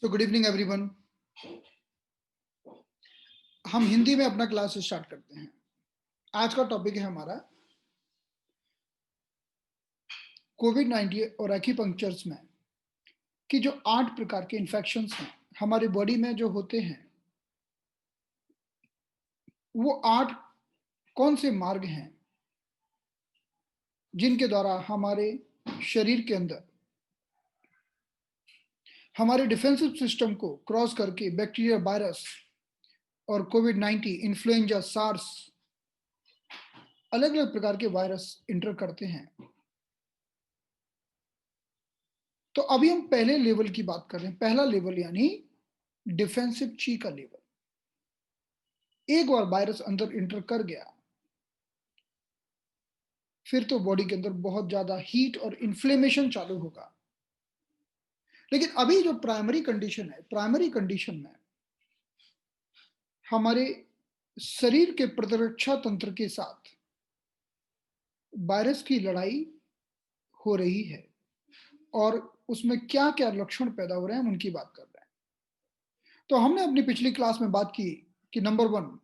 तो good evening everyone. हम हिंदी में अपना क्लास स्टार्ट करते हैं। आज का टॉपिक है हमारा कोविड-19 और एक्यूपंक्चर्स में कि जो 8 प्रकार के इन्फेक्शंस हैं हमारी बॉडी में जो होते हैं, वो 8 कौन से मार्ग हैं जिनके द्वारा हमारे शरीर के अंदर हमारे डिफेंसिव सिस्टम को क्रॉस करके बैक्टीरिया, वायरस और कोविड-19, इन्फ्लुएंजा, सार्स, अलग-अलग प्रकार के वायरस इंटर करते हैं। तो अभी हम पहले लेवल की बात कर रहे हैं। पहला लेवल यानी डिफेंसिव ची का लेवल। एक बार वायरस अंदर इंटर कर गया, फिर तो बॉडी के अंदर बहुत ज्यादा हीट और इन्फ्लेमेशन चालू होगा। लेकिन अभी जो प्राइमरी कंडीशन है, प्राइमरी कंडीशन में हमारे शरीर के प्रतिरक्षा तंत्र के साथ वायरस की लड़ाई हो रही है और उसमें क्या क्या लक्षण पैदा हो रहे हैं हम उनकी बात कर रहे हैं। तो हमने अपनी पिछली क्लास में बात की कि नंबर 1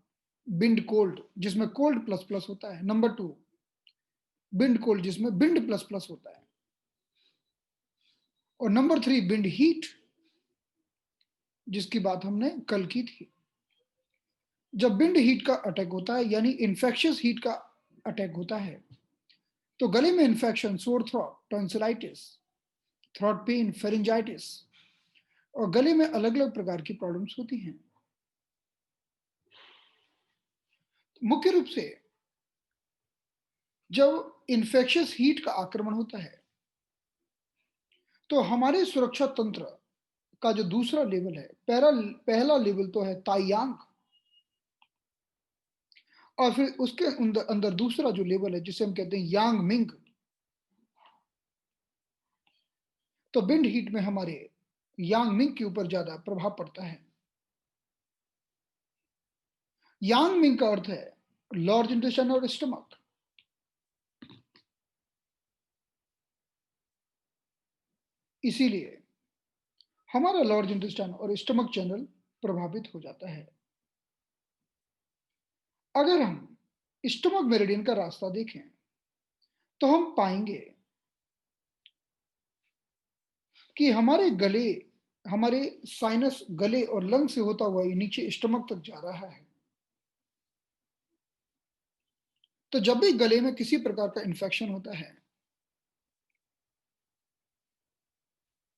बिंड कोल्ड, जिसमें कोल्ड प्लस प्लस होता है। नंबर 2 बिंड कोल्ड, जिसमें बिंड प्लस प्लस होता है। और नंबर 3 बिंड हीट, जिसकी बात हमने कल की थी। जब बिंड हीट का अटैक होता है यानी इन्फेक्शियस हीट का अटैक होता है, तो गले में infection, sore throat, tonsillitis, throat pen, pharyngitis और गले में अलग अलग प्रकार की प्रॉब्लम्स होती हैं। मुख्य रूप से जब इन्फेक्शियस हीट का आक्रमण होता है, तो हमारे सुरक्षा तंत्र का जो दूसरा लेवल है, पहला लेवल तो है ताइयांग, और फिर उसके अंदर अंदर दूसरा जो लेवल है जिसे हम कहते हैं यांग मिंग। तो बिंड हीट में हमारे यांग मिंग के ऊपर ज्यादा प्रभाव पड़ता है। यांग मिंग का अर्थ है लार्ज इंटेस्टाइन और स्टमक। इसीलिए हमारा लार्ज इंटेस्टाइन और स्टमक चैनल प्रभावित हो जाता है। अगर हम स्टमक मेरिडियन का रास्ता देखें तो हम पाएंगे कि हमारे साइनस, गले और लंग से होता हुआ ये नीचे स्टमक तक जा रहा है। तो जब भी गले में किसी प्रकार का इन्फेक्शन होता है,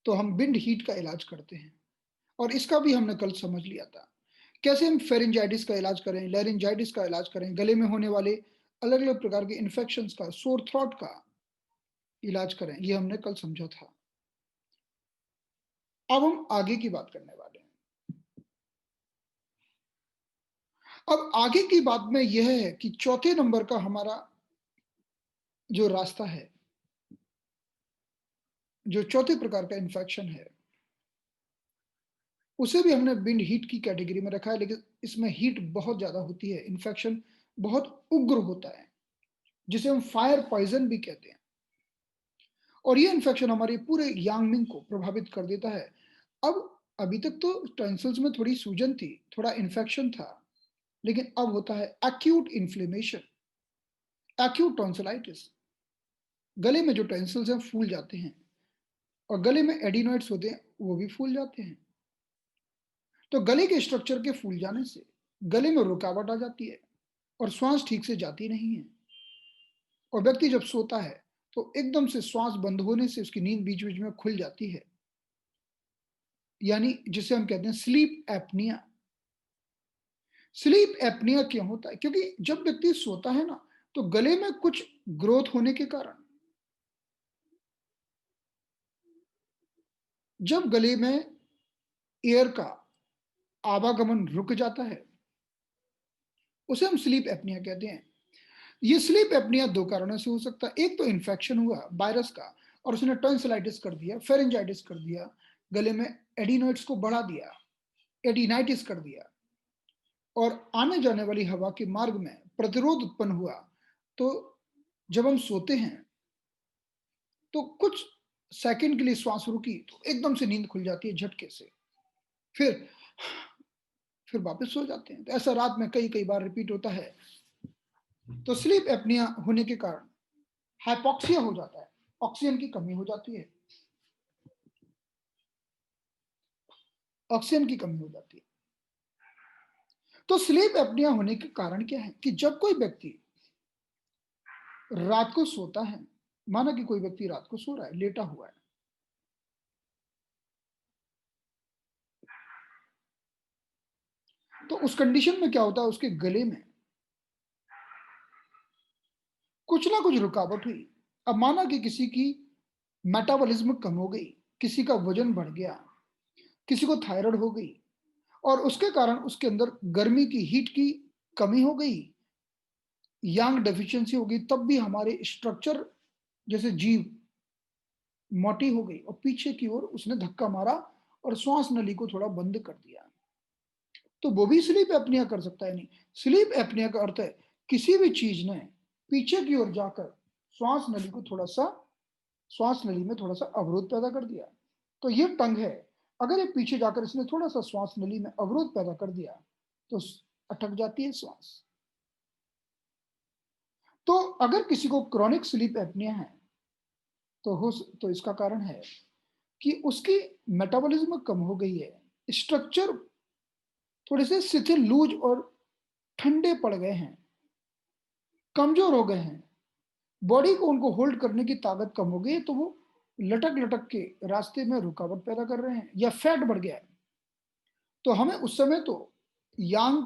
तो हम बिंड हीट का इलाज करते हैं और इसका भी हमने कल समझ लिया था। कैसे हम फेरिंजाइटिस का इलाज करें, लैरिंजाइटिस का इलाज करें, गले में होने वाले अलग अलग प्रकार के इन्फेक्शंस का, सोर थ्रोट का इलाज करें, ये हमने कल समझा था। अब हम आगे की बात करने वाले हैं। अब आगे की बात में यह है कि चौथे नंबर का हमारा जो रास्ता है, जो चौथे प्रकार का इन्फेक्शन है, उसे भी हमने बिंड हीट की कैटेगरी में रखा है। लेकिन इसमें हीट बहुत ज्यादा होती है, इन्फेक्शन बहुत उग्र होता है, जिसे हम फायर पॉइजन भी कहते हैं। और ये इन्फेक्शन हमारे पूरे यांगमिंग को प्रभावित कर देता है। अब अभी तक तो टॉन्सिल्स में थोड़ी सूजन थी, थोड़ा इन्फेक्शन था, लेकिन अब होता है एक्यूट इन्फ्लेमेशन, एक्यूट टॉन्सिलाइटिस। गले में जो टॉन्सिल्स हैं फूल जाते हैं और गले में एडिनोइड्स होते हैं, वो भी फूल जाते हैं। तो गले के स्ट्रक्चर के फूल जाने से गले में रुकावट आ जाती है और श्वास ठीक से जाती नहीं है। और व्यक्ति जब सोता है तो एकदम से श्वास बंद होने से उसकी नींद बीच बीच में खुल जाती है, यानी जिसे हम कहते हैं स्लीप एपनिया। स्लीप एपनिया क्यों होता है? क्योंकि जब व्यक्ति सोता है ना, तो गले में कुछ ग्रोथ होने के कारण जब गले में एयर का आवागमन रुक जाता है, उसे हम स्लीप एपनिया कहते हैं। ये स्लीप एपनिया दो कारणों से हो सकता है। एक तो इन्फेक्शन हुआ वायरस का और उसने टॉन्सिलाइटिस कर दिया, फेरेंजाइटिस कर दिया, गले में एडिनोइड्स को बढ़ा दिया, एडिनाइटिस कर दिया और आने जाने वाली हवा के मार्ग में प्रतिरोध उत्पन्न हुआ। तो जब हम सोते हैं तो कुछ सेकंड के लिए श्वास रुकी तो एकदम से नींद खुल जाती है झटके से। फिर फिर वापस सो जाते हैं। तो ऐसा रात में कई कई बार रिपीट होता है। तो स्लीप एपनिया होने के कारण हाइपोक्सिया हो जाता है, ऑक्सीजन की कमी हो जाती है, ऑक्सीजन की कमी हो जाती है। तो स्लीप एपनिया होने के कारण क्या है कि जब कोई व्यक्ति रात को सोता है, माना कि कोई व्यक्ति रात को सो रहा है, लेटा हुआ है, तो उस कंडीशन में क्या होता है, उसके गले में कुछ ना कुछ रुकावट हुई। अब माना कि किसी की मेटाबॉलिज्म कम हो गई, किसी का वजन बढ़ गया, किसी को थायराइड हो गई और उसके कारण उसके अंदर गर्मी की हीट की कमी हो गई, यांग डेफिशिएंसी हो गई, तब भी हमारे स्ट्रक्चर जैसे जीभ मोटी हो गई और पीछे की ओर उसने धक्का मारा और श्वास नली को थोड़ा बंद कर दिया, तो वो भी स्लीप एपनिया कर सकता है। नहीं, स्लीप एपनिया का अर्थ है किसी भी चीज ने पीछे की ओर जाकर श्वास नली को थोड़ा सा, श्वास नली में थोड़ा सा अवरोध पैदा कर दिया। तो ये टंग है, अगर ये पीछे जाकर इसने थोड़ा सा श्वास नली में अवरोध पैदा कर दिया तो अटक जाती है श्वास। तो अगर किसी को क्रॉनिक स्लीप एपनिया है तो इसका कारण है कि उसकी मेटाबॉलिज्म कम हो गई है, स्ट्रक्चर थोड़े से शिथिल, लूज और ठंडे पड़ गए हैं, कमजोर हो गए हैं, बॉडी को उनको होल्ड करने की ताकत कम हो गई है, तो वो लटक लटक के रास्ते में रुकावट पैदा कर रहे हैं या फैट बढ़ गया है। तो हमें उस समय तो यांग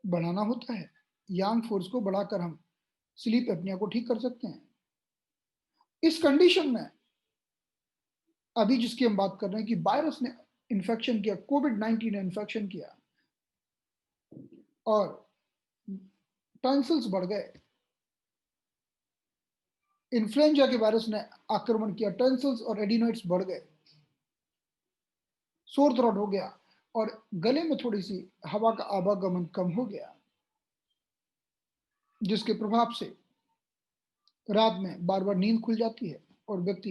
बढ़ाना होता है, यांग फोर्स को बढ़ाकर हम स्लीप एपनिया को ठीक कर सकते हैं। इस कंडीशन में अभी जिसकी हम बात कर रहे हैं कि वायरस ने इन्फेक्शन किया, कोविड-19 ने इन्फेक्शन किया और टॉन्सिल्स बढ़ गए, इन्फ्लुएंजा के वायरस ने आक्रमण किया, टॉन्सिल्स और एडिनोइड्स बढ़ गए, सोर थ्रोट हो गया और गले में थोड़ी सी हवा का आवागमन कम हो गया, जिसके प्रभाव से रात में बार बार नींद खुल जाती है और व्यक्ति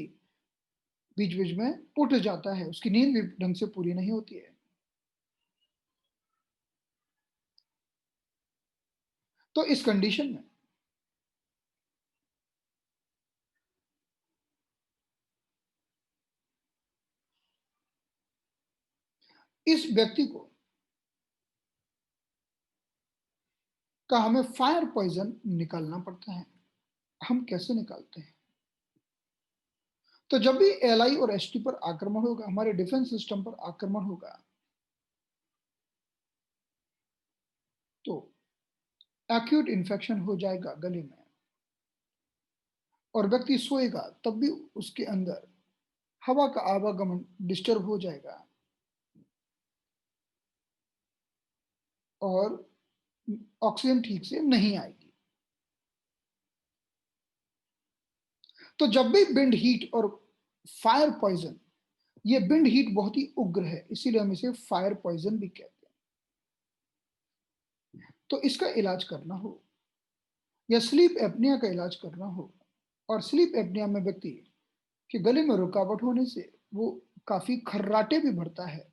बीच बीच में उठ जाता है, उसकी नींद भी ढंग से पूरी नहीं होती है। तो इस कंडीशन में इस व्यक्ति को का हमें फायर पॉइजन निकालना पड़ता है। हम कैसे निकालते हैं? तो जब भी एलआई और एसटी पर आक्रमण होगा, हमारे डिफेंस सिस्टम पर आक्रमण होगा, तो एक्यूट इन्फेक्शन हो जाएगा गले में और व्यक्ति सोएगा तब भी उसके अंदर हवा का आवागमन डिस्टर्ब हो जाएगा और ऑक्सीजन ठीक से नहीं आएगी। तो जब भी विंड हीट और फायर पॉइजन, ये विंड हीट बहुत ही उग्र है, इसीलिए हम इसे फायर पॉइजन भी कहते हैं। तो इसका इलाज करना हो या स्लीप एपनिया का इलाज करना हो, और स्लीप एपनिया में व्यक्ति के गले में रुकावट होने से वो काफी खर्राटे भी भरता है,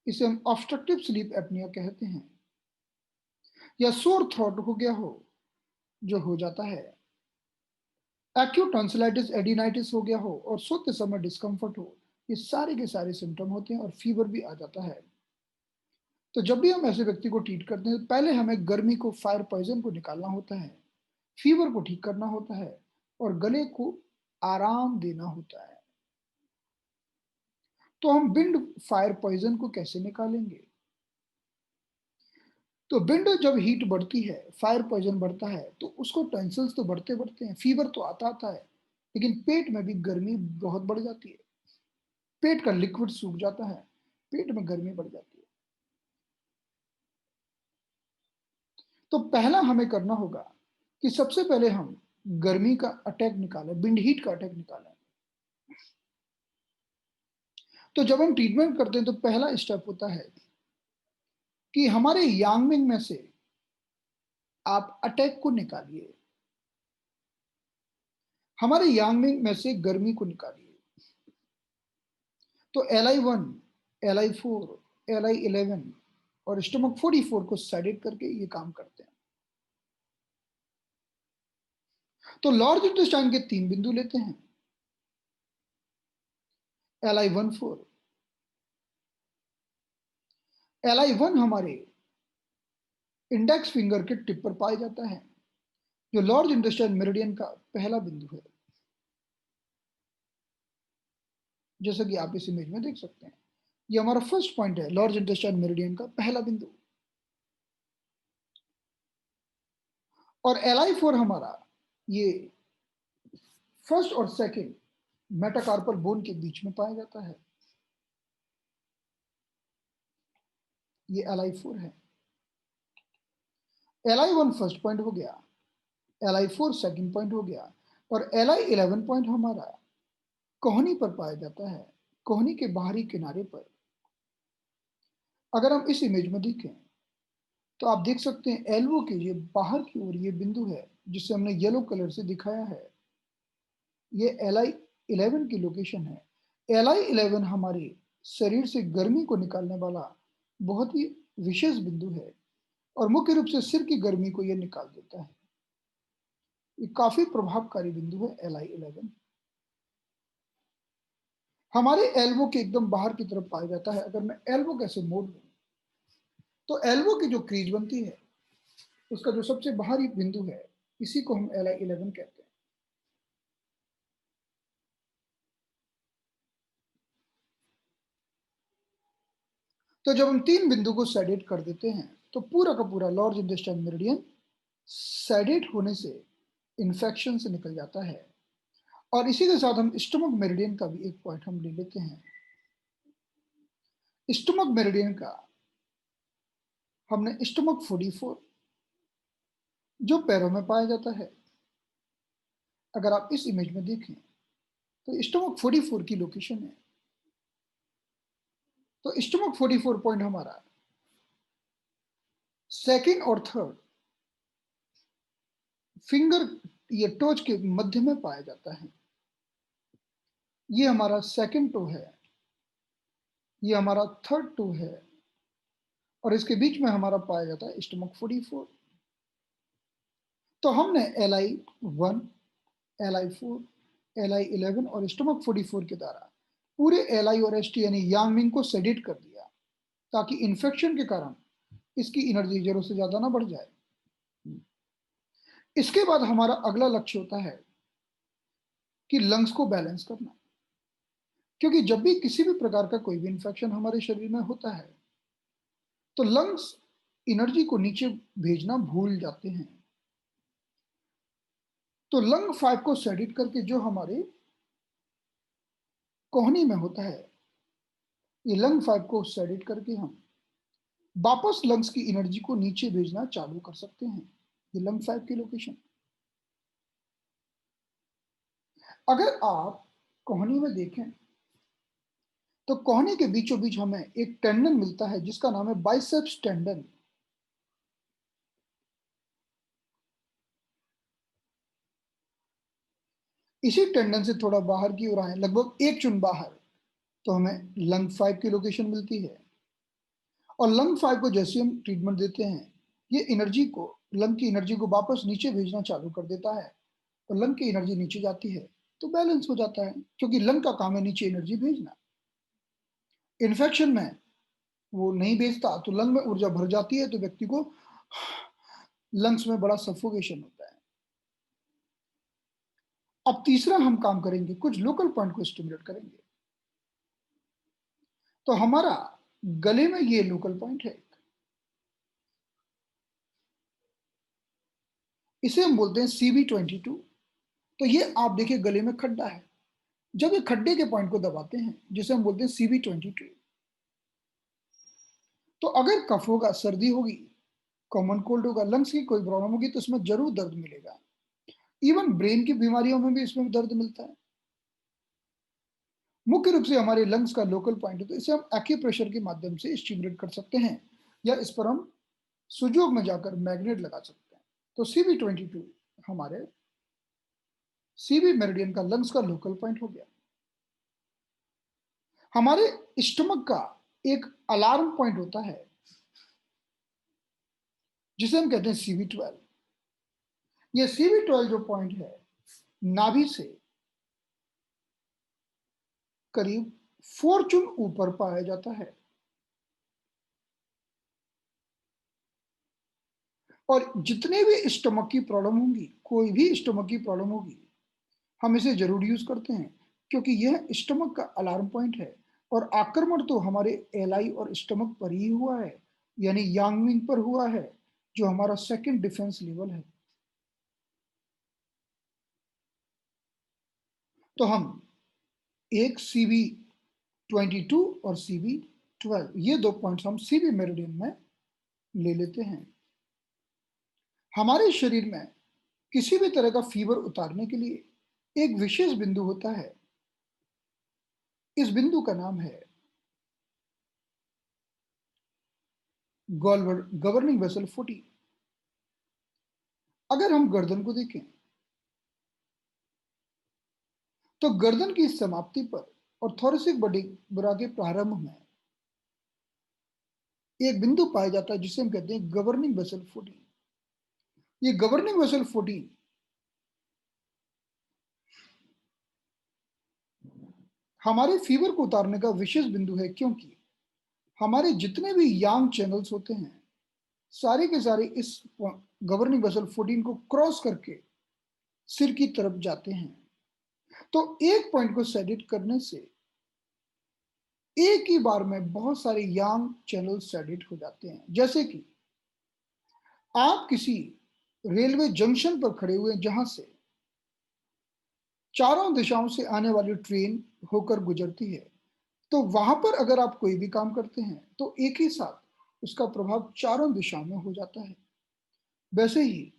इसे हम ऑब्स्ट्रक्टिव स्लीप एपनिया कहते हैं। या सोर थ्रोट हो गया हो, जो हो जाता है, एक्यूट टॉन्सिलाइटिस एडिनाइटिस हो गया हो और सोते समय डिस्कम्फर्ट हो, ये सारे के सारे सिम्टम होते हैं और फीवर भी आ जाता है। तो जब भी हम ऐसे व्यक्ति को ट्रीट करते हैं, पहले हमें गर्मी को, फायर पॉइजन को निकालना होता है, फीवर को ठीक करना होता है और गले को आराम देना होता है। तो हम विंड फायर पॉइजन को कैसे निकालेंगे? तो विंड जब हीट बढ़ती है, फायर पॉइजन बढ़ता है, तो उसको टेंसल्स तो बढ़ते बढ़ते हैं, फीवर तो आता आता है, लेकिन पेट में भी गर्मी बहुत बढ़ जाती है, पेट का लिक्विड सूख जाता है, पेट में गर्मी बढ़ जाती है। तो पहला हमें करना होगा कि सबसे पहले हम गर्मी का अटैक निकालें, विंड हीट का अटैक निकालें। तो जब हम ट्रीटमेंट करते हैं तो पहला स्टेप होता है कि हमारे यांगमिंग में से आप अटैक को निकालिए, हमारे यांगमिंग में से गर्मी को निकालिए। तो LI1, LI4, LI11 और स्टमक 44 को सेडेट करके ये काम करते हैं। तो लार्ज इंटेस्टाइन के 3 बिंदु लेते हैं, LI14, LI1 हमारे इंडेक्स फिंगर के टिप पर पाया जाता है, जो लार्ज इंटेस्टाइन मेरिडियन का पहला बिंदु है, जैसा कि आप इस इमेज में देख सकते हैं। ये हमारा फर्स्ट पॉइंट है, लार्ज इंटेस्टाइन मेरिडियन का पहला बिंदु। और LI4 हमारा ये फर्स्ट और सेकंड मेटाकार्पल बोन के बीच में पाया जाता है। ये LI4 है। LI1 फर्स्ट पॉइंट हो गया, LI4 सेकंड पॉइंट हो गया, और LI11 पॉइंट हमारा कोहनी पर पाया जाता है, कोहनी के बाहरी किनारे पर। अगर हम इस इमेज में देखें तो आप देख सकते हैं एल्बो के ये बाहर की ओर ये बिंदु है, जिसे हमने येलो कलर से दिखाया है। ये LI11 की लोकेशन है। LI11 हमारे शरीर से गर्मी को निकालने वाला बहुत ही विशेष बिंदु है, और मुख्य रूप से सिर की गर्मी को यह निकाल देता है। ये काफी प्रभावकारी बिंदु है LI11। हमारे एल्बो के एकदम बाहर की तरफ पाया जाता है। अगर मैं एल्बो कैसे मोड़ लूं, तो एल्बो की जो क्रीज बनती है, उसका जो सबसे बाहरी बिंदु है, इसी को हम LI11 कहते हैं। तो जब हम 3 बिंदु को सेडेट कर देते हैं, तो पूरा का पूरा लार्ज इंटेस्टाइन मेरिडियन सेडेट होने से इन्फेक्शन से निकल जाता है। और इसी के साथ हम स्टमक मेरिडियन का भी एक पॉइंट हम ले लेते हैं। स्टमक मेरिडियन का हमने स्टमक 44, जो पैरों में पाया जाता है। अगर आप इस इमेज में देखें तो स्टमक 44 की लोकेशन है। तो स्टमक 44 पॉइंट हमारा सेकंड और थर्ड फिंगर, ये टोच के मध्य में पाया जाता है। ये हमारा सेकंड टो है, ये हमारा थर्ड टो है, और इसके बीच में हमारा पाया जाता है स्टमक 44। तो हमने LI1, LI4, LI11 और स्टमक 44 के द्वारा पूरे LI और ST यानी यांगमिंग को सेडेट कर दिया, ताकि इन्फेक्शन के कारण इसकी एनर्जी जरूरत से ज्यादा ना बढ़ जाए। इसके बाद हमारा अगला लक्ष्य होता है कि लंग्स को बैलेंस करना, क्योंकि जब भी किसी भी प्रकार का कोई भी इन्फेक्शन हमारे शरीर में होता है, तो लंग्स एनर्जी को नीचे भेजना भूल जाते हैं। तो लंग 5 को सेडेट करके जो हमारे कोहनी में होता है, ये लंग 5 को सेडेट करके हम वापस लंग्स की एनर्जी को नीचे भेजना चालू कर सकते हैं। ये लंग 5 की लोकेशन। अगर आप कोहनी में देखें तो कोहनी के बीचों बीच हमें एक टेंडन मिलता है, जिसका नाम है बाइसेप्स टेंडन। इसी टेंडन से थोड़ा बाहर की ओर आए, लगभग एक चुन बाहर, तो हमें लंग 5 की लोकेशन मिलती है। और लंग 5 को जैसे हम ट्रीटमेंट देते हैं, ये एनर्जी को, लंग की एनर्जी को वापस नीचे भेजना चालू कर देता है, और लंग की एनर्जी नीचे जाती है तो बैलेंस हो जाता है, क्योंकि लंग का काम है नीचे एनर्जी भेजना। इन्फेक्शन में वो नहीं भेजता तो लंग में ऊर्जा भर जाती है, तो व्यक्ति को लंग्स में बड़ा सफोकेशन होता है। अब तीसरा हम काम करेंगे, कुछ लोकल पॉइंट को स्टिमुलेट करेंगे। तो हमारा गले में ये लोकल पॉइंट है, इसे हम बोलते हैं CB22। तो ये आप देखिए गले में खड्डा है, जब ये खड्डे के पॉइंट को दबाते हैं, जिसे हम बोलते हैं CB22, तो अगर कफ होगा, सर्दी होगी, कॉमन कोल्ड होगा, लंग्स की कोई प्रॉब्लम होगी, तो इसमें जरूर दर्द मिलेगा। इवन ब्रेन की बीमारियों में भी इसमें दर्द मिलता है। मुख्य रूप से हमारे लंग्स का लोकल पॉइंट है, तो इसे हम एक्यूप्रेशर के माध्यम से स्टिमुलेट कर सकते हैं, या इस पर हम सुजोग में जाकर मैग्नेट लगा सकते हैं। तो CB22 हमारे CB मेरिडियन का लंग्स का लोकल पॉइंट हो गया। हमारे स्टमक का एक अलार्म पॉइंट होता है जिसे हम कहते हैं CV12। ये CV12 जो पॉइंट है नाभि से करीब फॉर्चून ऊपर पाया जाता है। और जितने भी स्टमक की प्रॉब्लम होंगी, कोई भी स्टमक की प्रॉब्लम होगी, हम इसे जरूर यूज करते हैं क्योंकि यह स्टमक का अलार्म पॉइंट है। और आक्रमण तो हमारे एलाई और स्टमक पर ही हुआ है, यानी यांगमिंग पर हुआ है, जो हमारा सेकंड डिफेंस लेवल है। तो हम एक CV22 और CV12 ये दो पॉइंट्स हम CV मेरिडियन में ले लेते हैं। हमारे शरीर में किसी भी तरह का फीवर उतारने के लिए एक विशेष बिंदु होता है। इस बिंदु का नाम है गवर्निंग वेसल 14। अगर हम गर्दन को देखें तो गर्दन की समाप्ति पर और थोरेसिक वर्टिब्रा के प्रारंभ में एक बिंदु पाया जाता है जिसे हम कहते हैं गवर्निंग वेसल 14। ये गवर्निंग वेसल 14 हमारे फीवर को उतारने का विशेष बिंदु है, क्योंकि हमारे जितने भी यांग चैनल्स होते हैं सारे के सारे इस गवर्निंग वेसल 14 को क्रॉस करके सिर की तरफ जाते हैं। तो एक पॉइंट को सेडिट करने से एक ही बार में बहुत सारे यांग चैनल सेडिट हो जाते हैं। जैसे कि आप किसी रेलवे जंक्शन पर खड़े हुए जहां से चारों दिशाओं से आने वाली ट्रेन होकर गुजरती है, तो वहां पर अगर आप कोई भी काम करते हैं तो एक ही साथ उसका प्रभाव चारों दिशाओं में हो जाता है। वैसे ही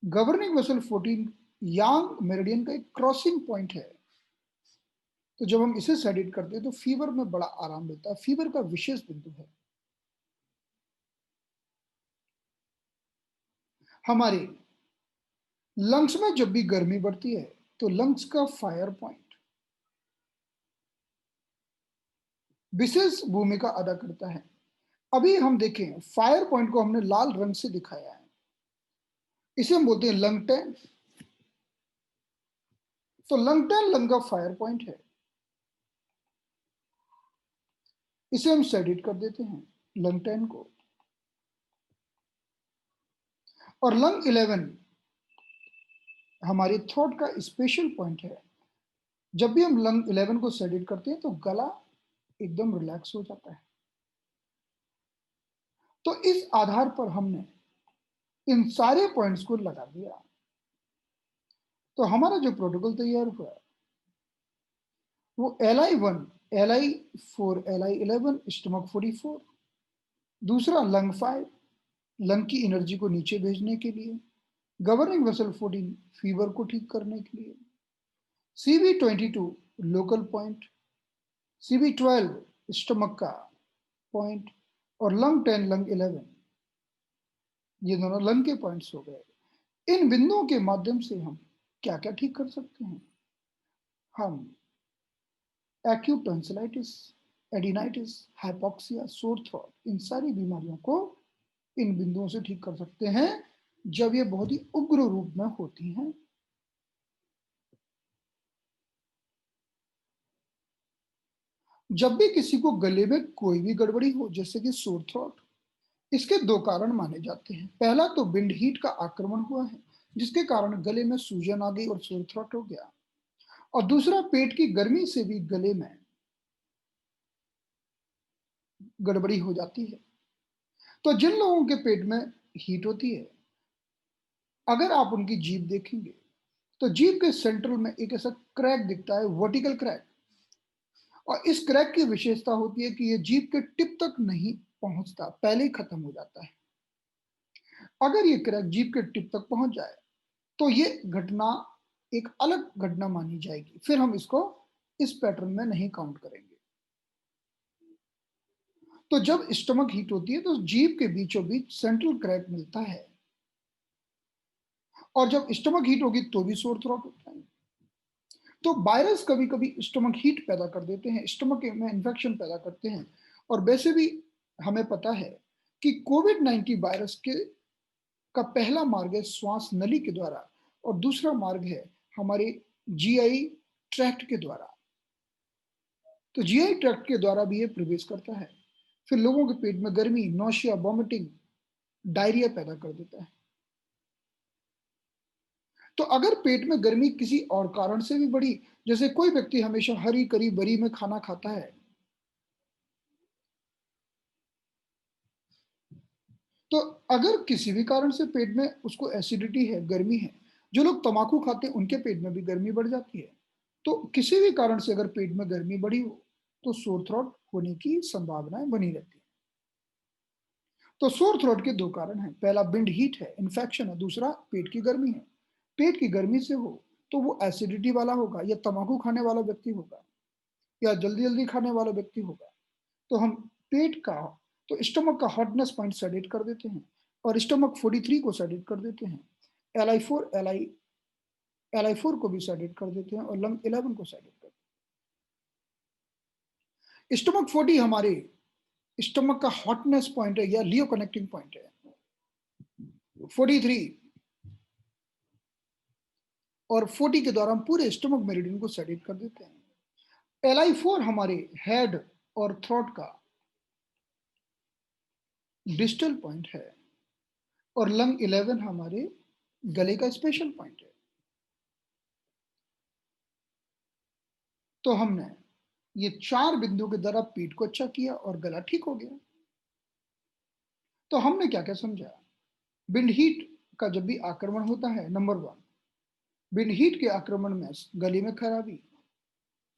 गवर्निंग वेसल 14 यांग मेरिडियन का एक क्रॉसिंग पॉइंट है। तो जब हम इसे सेडिट करते हैं तो फीवर में बड़ा आराम मिलता है, फीवर का विशेष बिंदु है। हमारे लंग्स में जब भी गर्मी बढ़ती है तो लंग्स का फायर पॉइंट विशेष भूमिका अदा करता है। अभी हम देखें, फायर पॉइंट को हमने लाल रंग से दिखाया है, इसे हम बोलते हैं लंग टेन। तो लंग टेन लंग का फायर पॉइंट है, इसे हम सेडिट कर देते हैं लंग टेन को। और लंग 11 हमारी थ्रोट का स्पेशल पॉइंट है। जब भी हम लंग 11 को सेडिट करते हैं तो गला एकदम रिलैक्स हो जाता है। तो इस आधार पर हमने इन सारे पॉइंट्स को लगा दिया। तो हमारा जो प्रोटोकॉल तैयार हुआ वो LI1, LI4, LI11 स्टमक 44, दूसरा लंग 5 लंग की एनर्जी को नीचे भेजने के लिए, गवर्निंग वेसल 14 फीवर को ठीक करने के लिए, CV22 local point, CV12 stomach का पॉइंट, और लंग 10 लंग 11 ये दोनों लंग के पॉइंट्स हो गए। इन बिंदुओं के माध्यम से हम क्या क्या ठीक कर सकते हैं? हम acute tonsillitis, adenitis, hypoxia, sore throat, इन सारी बीमारियों को इन बिंदुओं से ठीक कर सकते हैं जब ये बहुत ही उग्र रूप में होती हैं। जब भी किसी को गले में कोई भी गड़बड़ी हो, जैसे कि सोर थ्रोट, इसके दो कारण माने जाते हैं। पहला तो विंड हीट का आक्रमण हुआ है जिसके कारण गले में सूजन आ गई और सोर थ्रोट हो गया। और दूसरा पेट की गर्मी से भी गले में गड़बड़ी हो जाती है। तो जिन लोगों के पेट में हीट होती है, अगर आप उनकी जीभ देखेंगे तो जीभ के सेंट्रल में एक ऐसा क्रैक दिखता है, वर्टिकल क्रैक। और इस क्रैक की विशेषता होती है कि ये जीभ के टिप तक नहीं पहुंचता, पहले ही खत्म हो जाता है। अगर ये क्रैक जीभ के टिप तक पहुंच जाए तो ये घटना एक अलग घटना मानी जाएगी, फिर हम इसको इस पैटर्न में नहीं काउंट करेंगे। तो जब स्टमक हीट होती है तो जीभ के बीचों बीच सेंट्रल क्रैक मिलता है, और जब स्टमक हीट होगी तो भी सोर थ्रोट होता है। तो वायरस कभी-कभी स्टमक हीट पैदा कर देते हैं, स्टमक में इन्फेक्शन पैदा करते हैं और वैसे भी हमें पता है कि कोविड-19 वायरस के का पहला मार्ग है श्वास नली के द्वारा और दूसरा मार्ग है हमारे जीआई ट्रैक्ट के द्वारा। तो जीआई ट्रैक्ट के द्वारा भी ये प्रवेश करता है। फिर लोगों के पेट में गर्मी, नौसिया, वॉमिटिंग, डायरिया पैदा कर देता है। तो अगर पेट में गर्मी किसी और कारण से भी बढ़ी, जैसे कोई व्यक्ति हमेशा हरी करी बरी में खाना खाता है, तो अगर किसी भी कारण से पेट में उसको एसिडिटी है, गर्मी है, जो लोग तम्बाकू खाते हैं उनके पेट में भी गर्मी बढ़ जाती है। तो किसी भी कारण से अगर पेट में गर्मी बढ़ी हो, तो सोर थ्रोट होने की संभावनाएं बनी रहती है। तो सोर थ्रोट के दो कारण हैं, पहला विंड हीट है, इन्फेक्शन है, दूसरा पेट की गर्मी है। पेट की गर्मी से हो तो वो एसिडिटी वाला होगा या तम्बाकू खाने वाला व्यक्ति होगा या जल्दी जल्दी खाने वाला व्यक्ति होगा। तो हम पेट का तो स्टमक का हॉटनेस पॉइंट सेलेक्ट कर देते हैं और स्टमक 43 को सेलेक्ट कर देते हैं। एल आई फोर को भी सेलेक्ट कर देते हैं और लंग 11 को सेलेक्ट कर देते हैं। स्टमक 40 हमारे स्टमक का हॉटनेस पॉइंट है या लियो कनेक्टिंग पॉइंट है। 43 और 40 के द्वारा हम पूरे स्टमक मेरिडियन को सेलेक्ट कर देते हैं। एल आई 4 हमारे हेड और थ्रोट का डिस्टल पॉइंट है और लंग 11 हमारे गले का स्पेशल पॉइंट है। तो हमने ये 4 बिंदु के द्वारा पीठ को अच्छा किया और गला ठीक हो गया। तो हमने क्या-क्या समझा? विंड हीट का जब भी आक्रमण होता है, नंबर 1 विंड हीट के आक्रमण में गले में खराबी,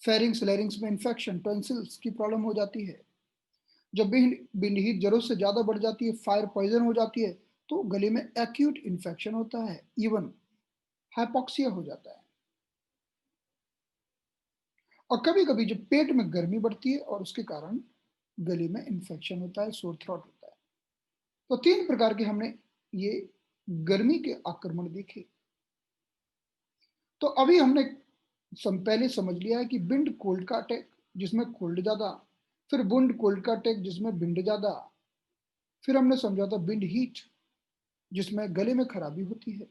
फेरिंक्स, लैरिंक्स में इन्फेक्शन, टॉन्सिल्स की प्रॉब्लम हो जाती है। जब भी विंड हीट ज़रूरत से ज़्यादा बढ़ जाती है, फायर पॉइज़न हो जाती है, तो गले में एक्यूट इन्फेक्शन होता है, इवन हाइपोक्सिया हो जाता है। और कभी-कभी जब पेट में गर्मी बढ़ती है और उसके कारण गले में इन्फेक्शन होता है, सोर थ्रोट होता है। तो 3 प्रकार के हमने ये गर्मी के आक्रमण देखे। तो अभी हमने पहले समझ लिया है कि विंड कोल्ड का अटैक जिसमें कोल्ड ज्यादा, फिर विंड कोल्ड का अटैक जिसमें विंड ज्यादा, फिर हमने समझा था विंड हीट जिसमें गले में खराबी होती है,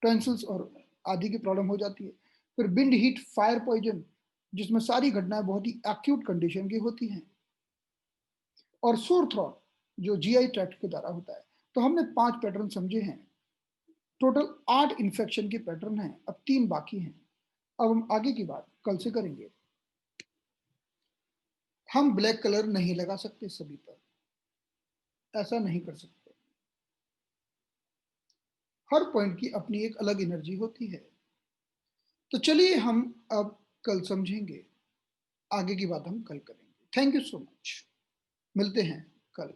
टॉन्सिल्स और आदि की प्रॉब्लम हो जाती है, फिर विंड हीट फायर पॉइजन जिसमें सारी घटनाएं बहुत ही एक्यूट कंडीशन की होती हैं, और सोर थ्रोट जो जीआई ट्रैक्ट के द्वारा होता है। तो हमने 5 पैटर्न समझे हैं। टोटल 8 इन्फेक्शन के पैटर्न हैं, अब 3 बाकी हैं। अब हम आगे की बात कल से करेंगे। हम ब्लैक कलर नहीं लगा सकते सभी पर, ऐसा नहीं कर सकते। हर पॉइंट की अपनी एक अलग एनर्जी होती है। तो चलिए हम अब कल समझेंगे, आगे की बात हम कल करेंगे। थैंक यू सो मच, मिलते हैं कल।